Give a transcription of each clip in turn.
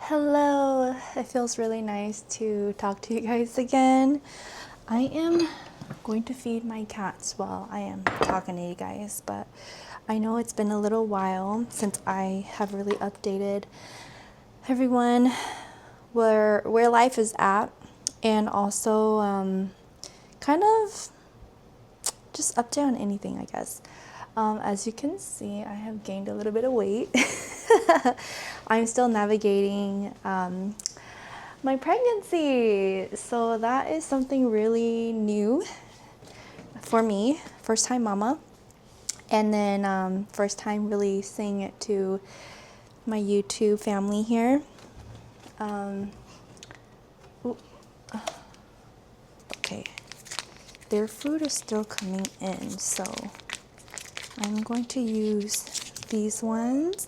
Hello, it feels really nice to talk to you guys again. I am going to feed my cats while I am talking to you guys, but I know it's been a little while since I have really updated everyone where life is at, and also kind of just update on anything, I guess. As you can see, I have gained a little bit of weight. I'm still navigating my pregnancy, so that is something really new for me. First time mama, and then first time really saying it to my YouTube family here. Okay, their food is still coming in, so I'm going to use these ones.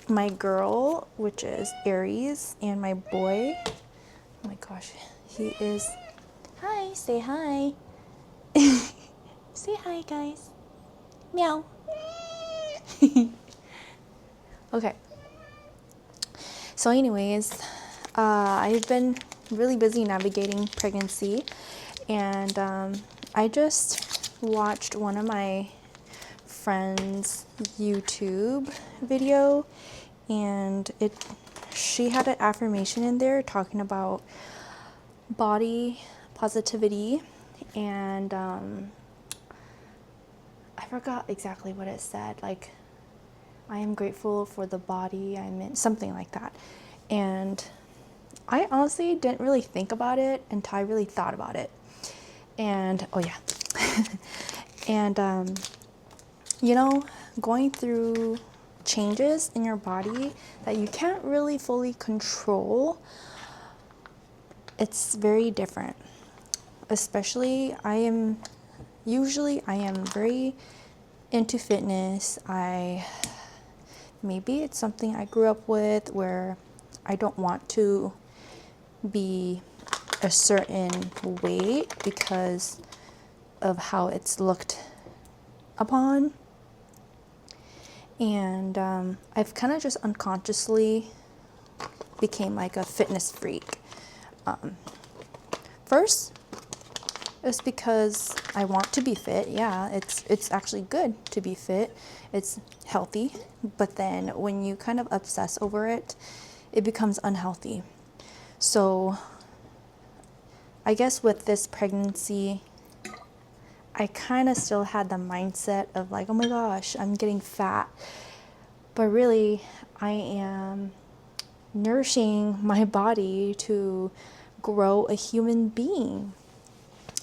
My girl, which is Aries, and my boy, oh my gosh, he is, hi, say hi. Say hi, guys. Meow. Okay. So anyways, I've been really busy navigating pregnancy, and I just watched one of my friend's YouTube video, and she had an affirmation in there talking about body positivity, and I forgot exactly what it said, like I am grateful for the body I'm in, something like that. And I honestly didn't really think about it until I really thought about it. And oh yeah. And you know, going through changes in your body that you can't really fully control, it's very different. Especially I am very into fitness. Maybe it's something I grew up with where I don't want to be a certain weight because of how it's looked upon. And I've kind of just unconsciously became like a fitness freak. First, it's because I want to be fit. Yeah, it's actually good to be fit. It's healthy. But then when you kind of obsess over it, it becomes unhealthy. So I guess with this pregnancy, I kind of still had the mindset of like, oh my gosh, I'm getting fat. But really, I am nourishing my body to grow a human being.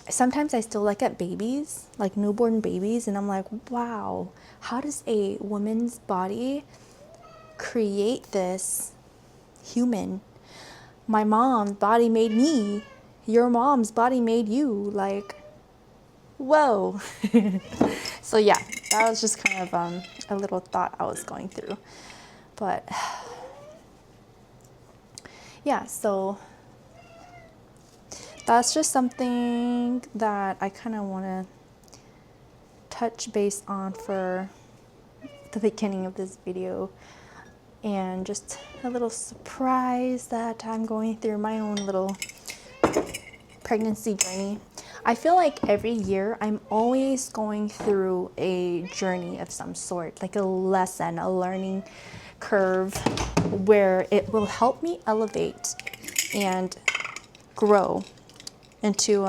Sometimes I still look at babies, like newborn babies, and I'm like, wow, how does a woman's body create this human? My mom's body made me. Your mom's body made you. Like, whoa. So yeah, that was just kind of a little thought I was going through. But yeah, so that's just something that I kind of want to touch base on for the beginning of this video, and just a little surprise that I'm going through my own little pregnancy journey. I feel like every year I'm always going through a journey of some sort, like a lesson, a learning curve where it will help me elevate and grow into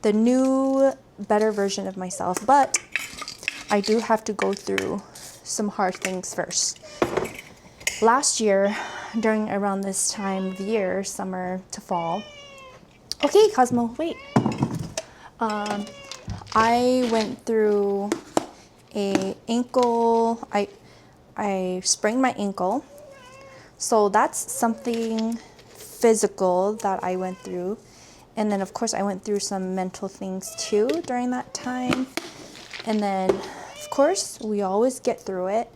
the new, better version of myself. But I do have to go through some hard things first. Last year, during around this time of year, summer to fall. Okay, Cosmo, wait. I went through a ankle. I sprained my ankle. So that's something physical that I went through. And then of course I went through some mental things too during that time. And then of course we always get through it.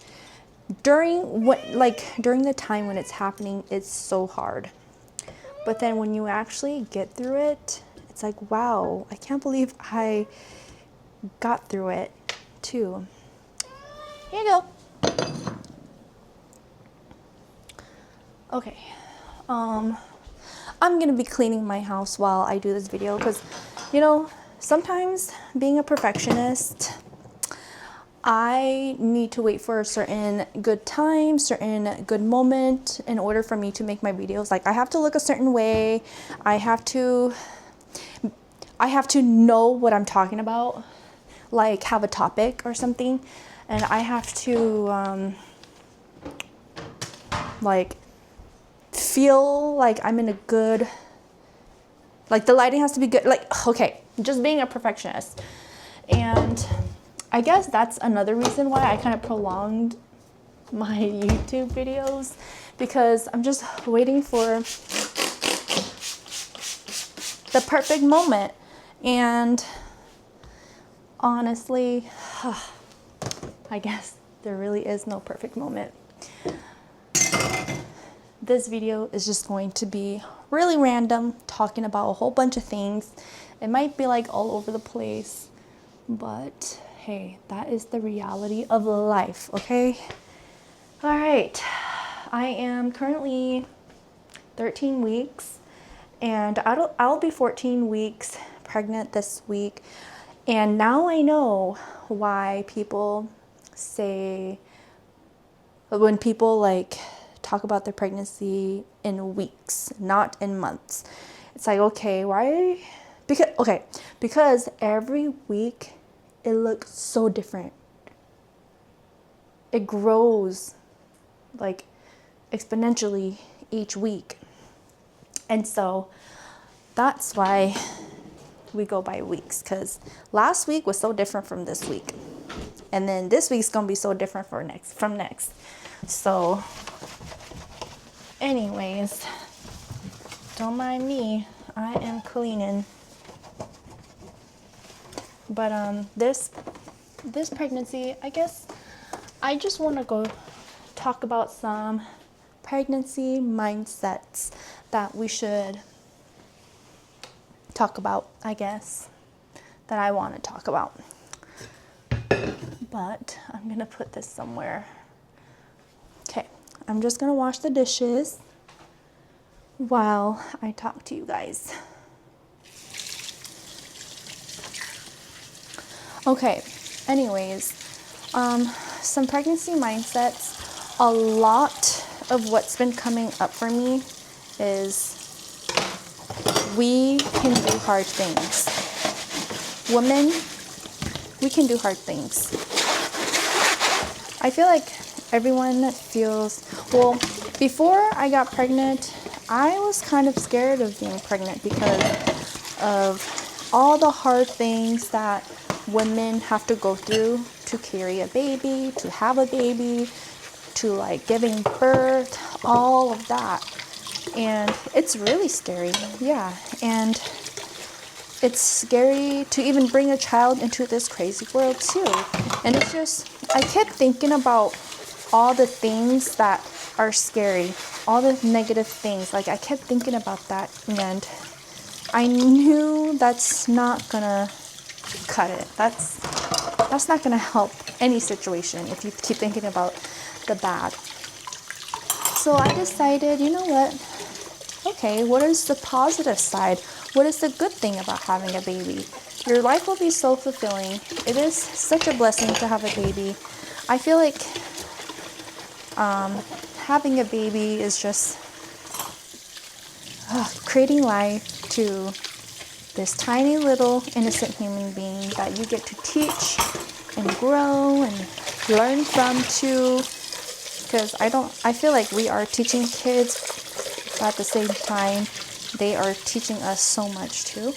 During the time when it's happening, it's so hard. But then when you actually get through it, it's like, wow, I can't believe I got through it too. Here you go. Okay, I'm gonna be cleaning my house while I do this video because, you know, sometimes being a perfectionist, I need to wait for a certain good time, certain good moment in order for me to make my videos. Like I have to look a certain way. I have to know what I'm talking about, like have a topic or something, and I have to like feel like I'm in a good, like the lighting has to be good, like, okay, just being a perfectionist. And I guess that's another reason why I kind of prolonged my YouTube videos, because I'm just waiting for the perfect moment. And honestly, I guess there really is no perfect moment. This video is just going to be really random, talking about a whole bunch of things. It might be like all over the place, but hey, that is the reality of life, okay? All right, I am currently 13 weeks, and I'll be 14 weeks pregnant this week. And now I know why people say, when people like talk about their pregnancy in weeks, not in months. It's like, okay, why? Because every week it looks so different. It grows like exponentially each week. And so that's why we go by weeks, because last week was so different from this week. And then this week's gonna be so different from next. So anyways, don't mind me, I am cleaning. But this pregnancy, I guess I just want to go talk about some pregnancy mindsets that we should talk about, I guess, that I want to talk about. But I'm gonna put this somewhere. Okay, I'm just gonna wash the dishes while I talk to you guys. Okay, anyways, some pregnancy mindsets. A lot of what's been coming up for me is we can do hard things. Women, we can do hard things. I feel like everyone feels, well, before I got pregnant, I was kind of scared of being pregnant because of all the hard things that women have to go through to carry a baby, to have a baby, to like giving birth, all of that. And it's really scary, yeah. And it's scary to even bring a child into this crazy world too. And it's just, I kept thinking about all the things that are scary, all the negative things. Like I kept thinking about that, and I knew that's not gonna cut it. That's not gonna help any situation if you keep thinking about the bad. So I decided, you know what? Okay, what is the positive side? What is the good thing about having a baby? Your life will be so fulfilling. It is such a blessing to have a baby. I feel like having a baby is just creating life to this tiny little innocent human being that you get to teach and grow and learn from too. Because I feel like we are teaching kids, but at the same time, they are teaching us so much too.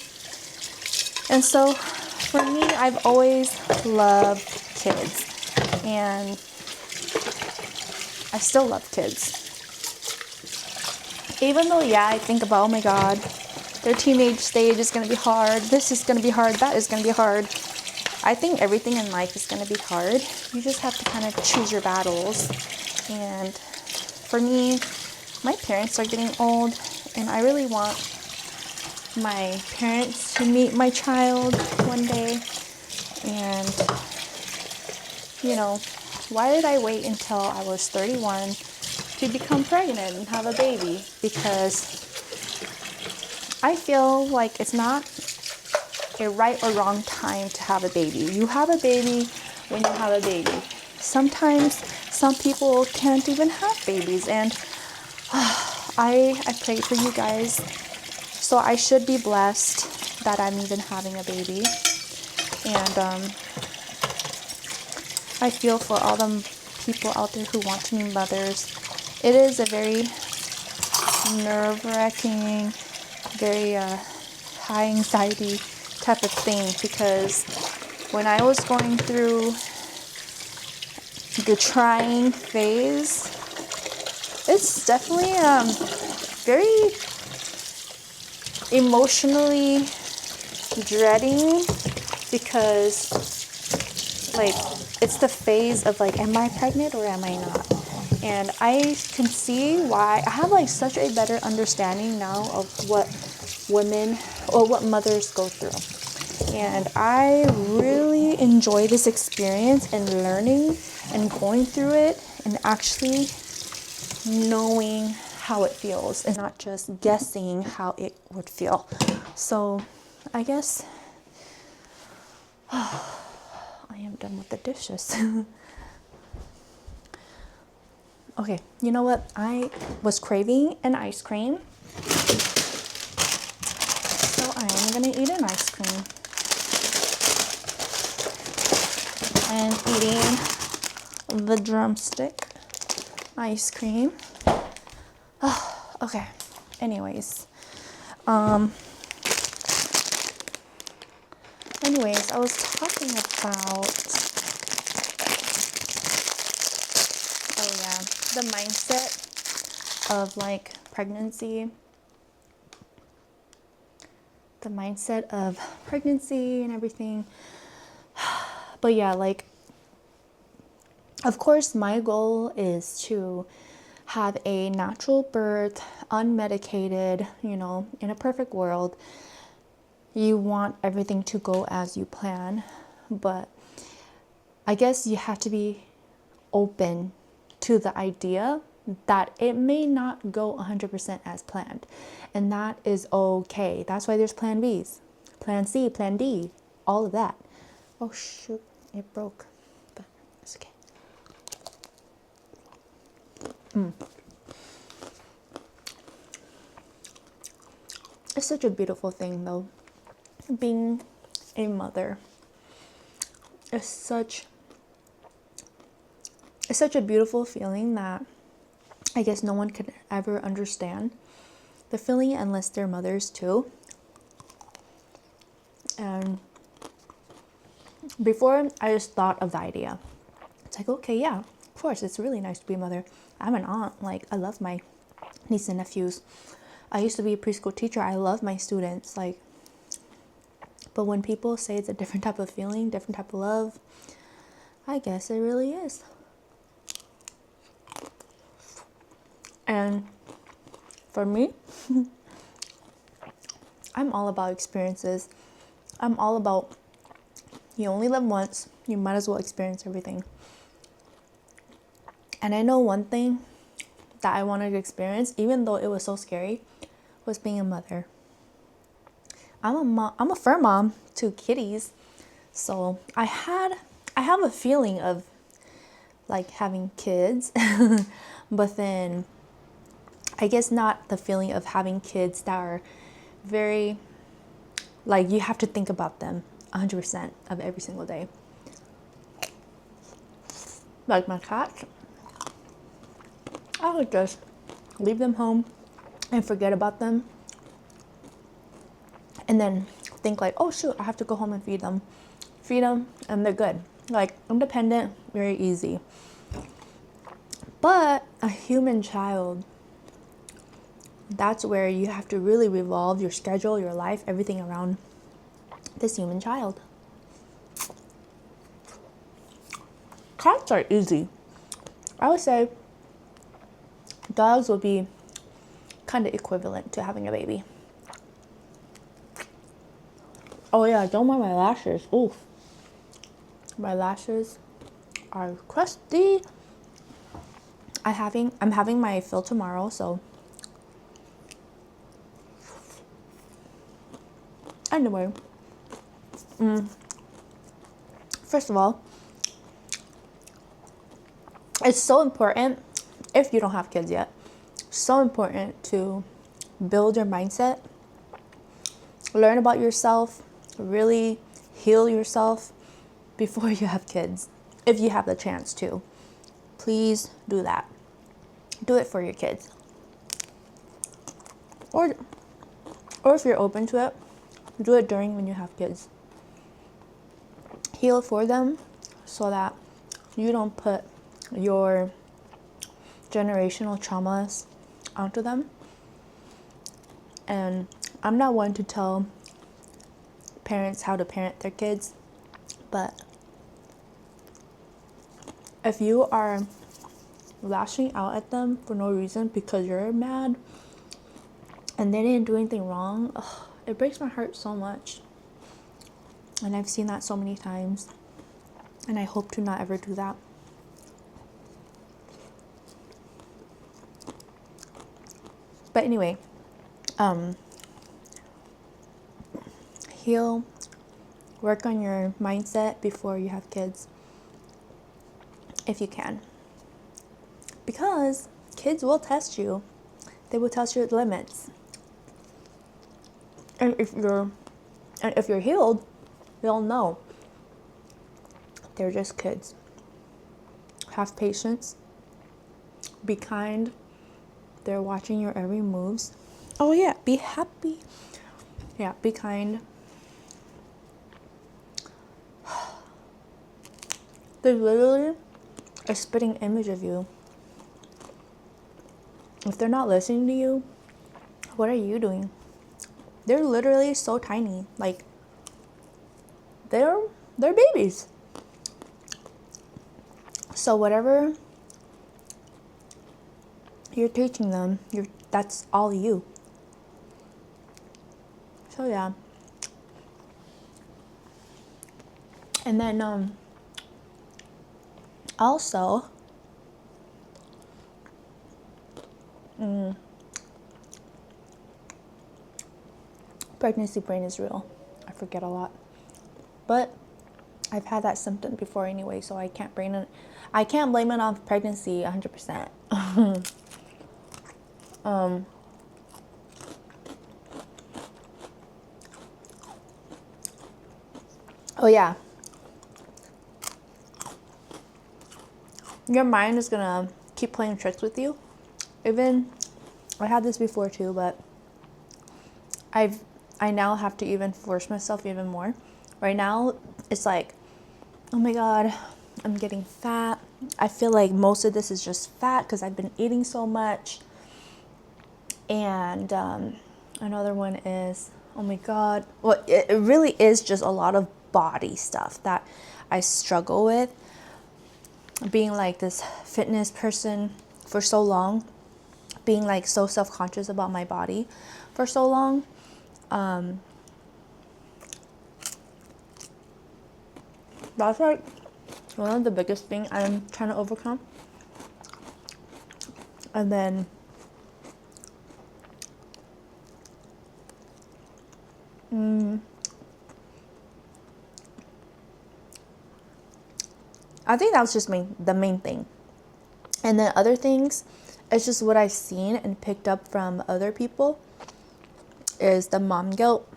And so for me, I've always loved kids, and I still love kids. Even though, yeah, I think about, oh my God, their teenage stage is going to be hard. This is going to be hard. That is going to be hard. I think everything in life is going to be hard. You just have to kind of choose your battles. And for me, my parents are getting old, and I really want my parents to meet my child one day. And, you know, why did I wait until I was 31 to become pregnant and have a baby, because I feel like it's not a right or wrong time to have a baby. You have a baby when you have a baby. Sometimes some people can't even have babies, and I pray for you guys. So I should be blessed that I'm even having a baby. And I feel for all the people out there who want to be mothers. It is a very nerve-wracking, very high anxiety type of thing, because when I was going through the trying phase, it's definitely very emotionally dreading, because like it's the phase of like, am I pregnant or am I not? And I can see why. I have like such a better understanding now of what women or what mothers go through. And I really enjoy this experience and learning and going through it and actually knowing how it feels and not just guessing how it would feel. So I guess I am done with the dishes. Okay, you know what? I was craving an ice cream. So I am gonna eat an ice cream. And eating the drumstick ice cream. Oh, okay. Anyways, I was talking about, the mindset of like pregnancy. The mindset of pregnancy and everything. But yeah, like, of course, my goal is to have a natural birth, unmedicated, in a perfect world. You want everything to go as you plan, but I guess you have to be open to the idea that it may not go 100% as planned, and that is okay. That's why there's plan B's, plan C, plan D, all of that. Oh shoot, it broke, but it's okay. It's such a beautiful thing though, being a mother. It's such a beautiful feeling that I guess no one could ever understand the feeling unless they're mothers too. And before, I just thought of the idea. It's like, okay, yeah, of course, it's really nice to be a mother. I'm an aunt. Like, I love my nieces and nephews. I used to be a preschool teacher. I love my students. Like, but when people say it's a different type of feeling, different type of love, I guess it really is. And for me, I'm all about experiences. I'm all about, you only live once, you might as well experience everything. And I know one thing that I wanted to experience, even though it was so scary, was being a mother. I'm a fur mom to kitties. So I have a feeling of like having kids, but then I guess not the feeling of having kids that are very, like, you have to think about them 100% of every single day. Like my cats, I would just leave them home and forget about them. And then think like, oh shoot, I have to go home and feed them, and they're good. Like, independent, very easy. But a human child, that's where you have to really revolve your schedule, your life, everything around this human child. Cats are easy. I would say dogs would be kind of equivalent to having a baby. Oh yeah, don't mind my lashes. Oof. My lashes are crusty. I'm having my fill tomorrow, so anyway, first of all, it's so important, if you don't have kids yet, so important to build your mindset, learn about yourself, really heal yourself before you have kids. If you have the chance to, please do that. Do it for your kids. Or if you're open to it, do it during when you have kids. Heal for them so that you don't put your generational traumas onto them. And I'm not one to tell parents how to parent their kids, but if you are lashing out at them for no reason because you're mad and they didn't do anything wrong, it breaks my heart so much. And I've seen that so many times, and I hope to not ever do that. But anyway, heal, work on your mindset before you have kids, if you can. Because kids will test you. They will test your limits. And if you're healed, they'll know. They're just kids. Have patience. Be kind. They're watching your every moves. Oh yeah, be happy. Yeah, be kind. There's literally a spitting image of you. If they're not listening to you, what are you doing? They're literally so tiny. Like, they're babies. So whatever you're teaching them, that's all you. So yeah. And then also pregnancy brain is real. I forget a lot. But I've had that symptom before anyway, so I can't blame it on pregnancy 100%. Oh yeah. Your mind is gonna keep playing tricks with you. Even, I had this before too, but I now have to even force myself even more. Right now, it's like, oh my God, I'm getting fat. I feel like most of this is just fat because I've been eating so much. And another one is, oh my God. Well, it really is just a lot of body stuff that I struggle with. Being like this fitness person for so long, being like so self-conscious about my body for so long. That's like one of the biggest things I'm trying to overcome. And then I think that was just the main thing. And then other things, it's just what I've seen and picked up from other people is the mom guilt.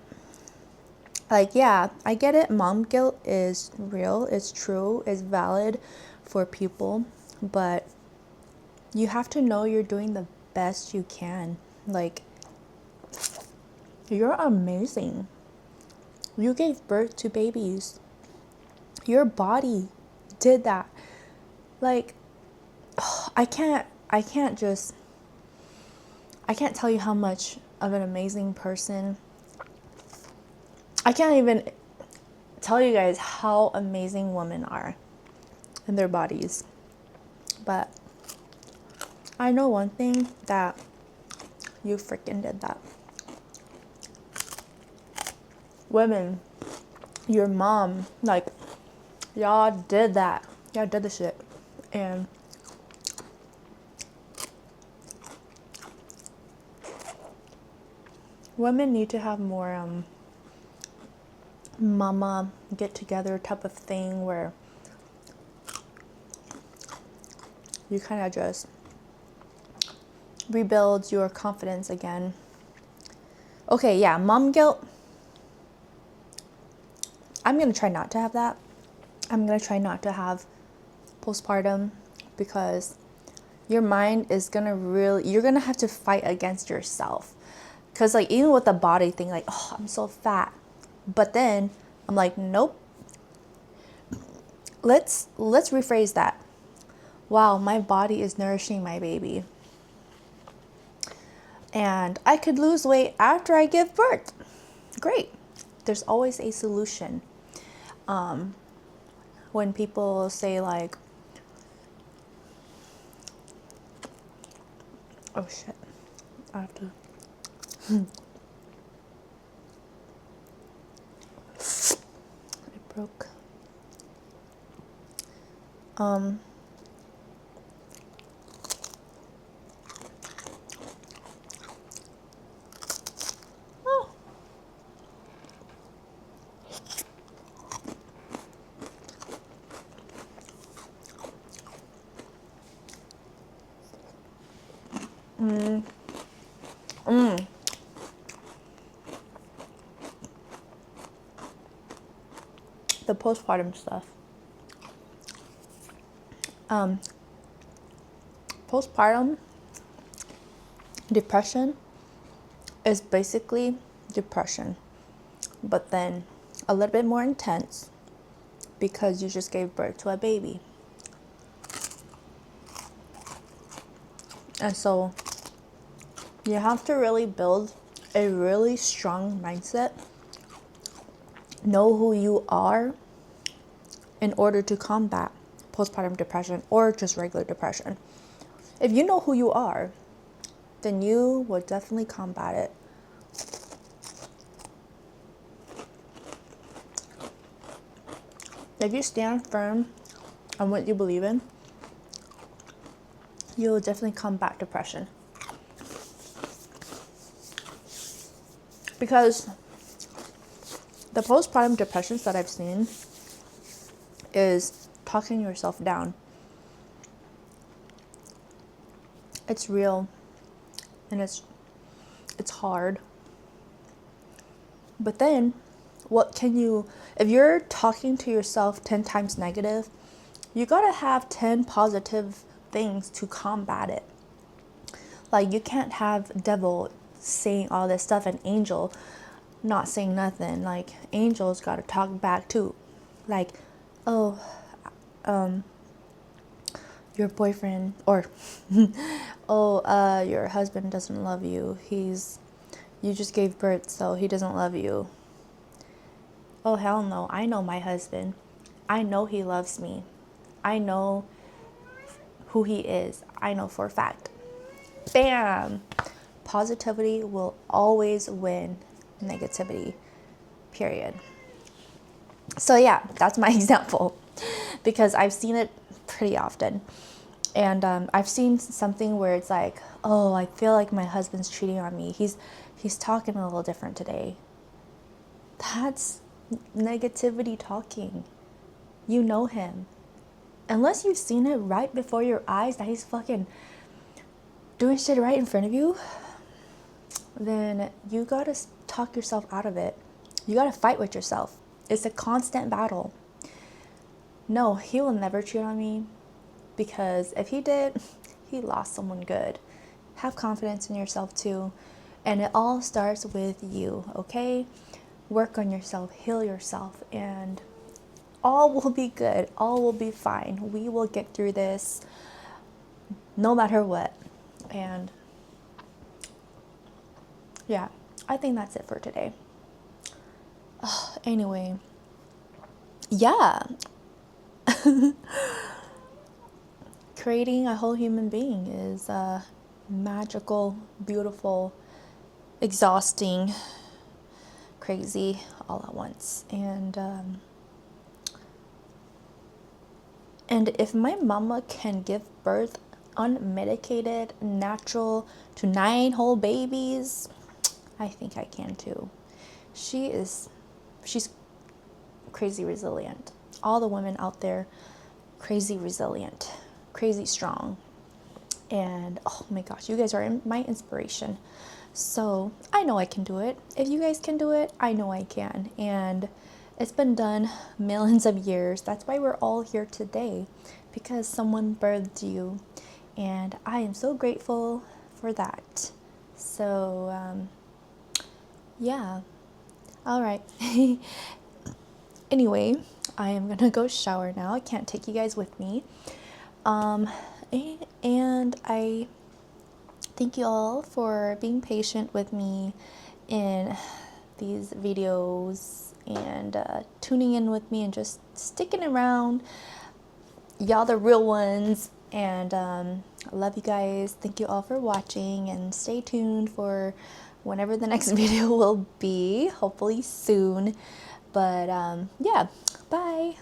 Like, yeah, I get it. Mom guilt is real, it's true, it's valid for people, but you have to know you're doing the best you can. Like, you're amazing. You gave birth to babies. Your body did that. Like, I can't tell you how much of an amazing person. I can't even tell you guys how amazing women are in their bodies. But I know one thing, that you freaking did that. Women, your mom, like, y'all did that. Y'all did the shit. And women need to have more mama get together type of thing where you kind of just rebuild your confidence again. Okay, yeah, mom guilt. I'm going to try not to have that. I'm going to try not to have postpartum because your mind is going to you're going to have to fight against yourself. Because like even with the body thing, like, oh, I'm so fat. But then I'm like, nope. Let's rephrase that. Wow, my body is nourishing my baby. And I could lose weight after I give birth. Great. There's always a solution. When people say like, oh shit, I have to. It broke. Oh. The postpartum stuff. Postpartum depression is basically depression, but then a little bit more intense because you just gave birth to a baby. And so you have to really build a really strong mindset, know who you are in order to combat postpartum depression or just regular depression. If you know who you are, then you will definitely combat it. If you stand firm on what you believe in, you will definitely combat depression. Because the postpartum depressions that I've seen is talking yourself down. It's real and it's hard. But then what can you, if you're talking to yourself 10 times negative, you gotta have 10 positive things to combat it. Like you can't have devil saying all this stuff and angel not saying nothing. Like angels gotta talk back too. Like, oh, your boyfriend or your husband doesn't love you. You just gave birth, so he doesn't love you. Oh, hell no. I know my husband. I know he loves me. I know who he is. I know for a fact. Bam! Positivity will always win negativity, period. So yeah, that's my example because I've seen it pretty often. And I've seen something where it's like, oh, I feel like my husband's cheating on me. He's talking a little different today. That's negativity talking. You know him. Unless you've seen it right before your eyes that he's fucking doing shit right in front of you, then you gotta talk yourself out of it. You gotta fight with yourself. It's a constant battle. No, he will never cheat on me because if he did, he lost someone good. Have confidence in yourself too. And it all starts with you, okay? Work on yourself, heal yourself, and all will be good. All will be fine. We will get through this no matter what. And yeah, I think that's it for today. Anyway, yeah. Creating a whole human being is magical, beautiful, exhausting, crazy all at once. And if my mama can give birth unmedicated, natural to 9 whole babies, I think I can too. She's crazy resilient. All the women out there, crazy resilient, crazy strong. And oh my gosh, you guys are my inspiration. So I know I can do it. If you guys can do it, I know I can. And it's been done millions of years. That's why we're all here today, because someone birthed you. And I am so grateful for that. So, yeah. All right. Anyway, I am gonna go shower now. I can't take you guys with me. And I thank you all for being patient with me in these videos and tuning in with me and just sticking around. Y'all the real ones. And I love you guys. Thank you all for watching, and stay tuned for whenever the next video will be, hopefully soon. But yeah, bye.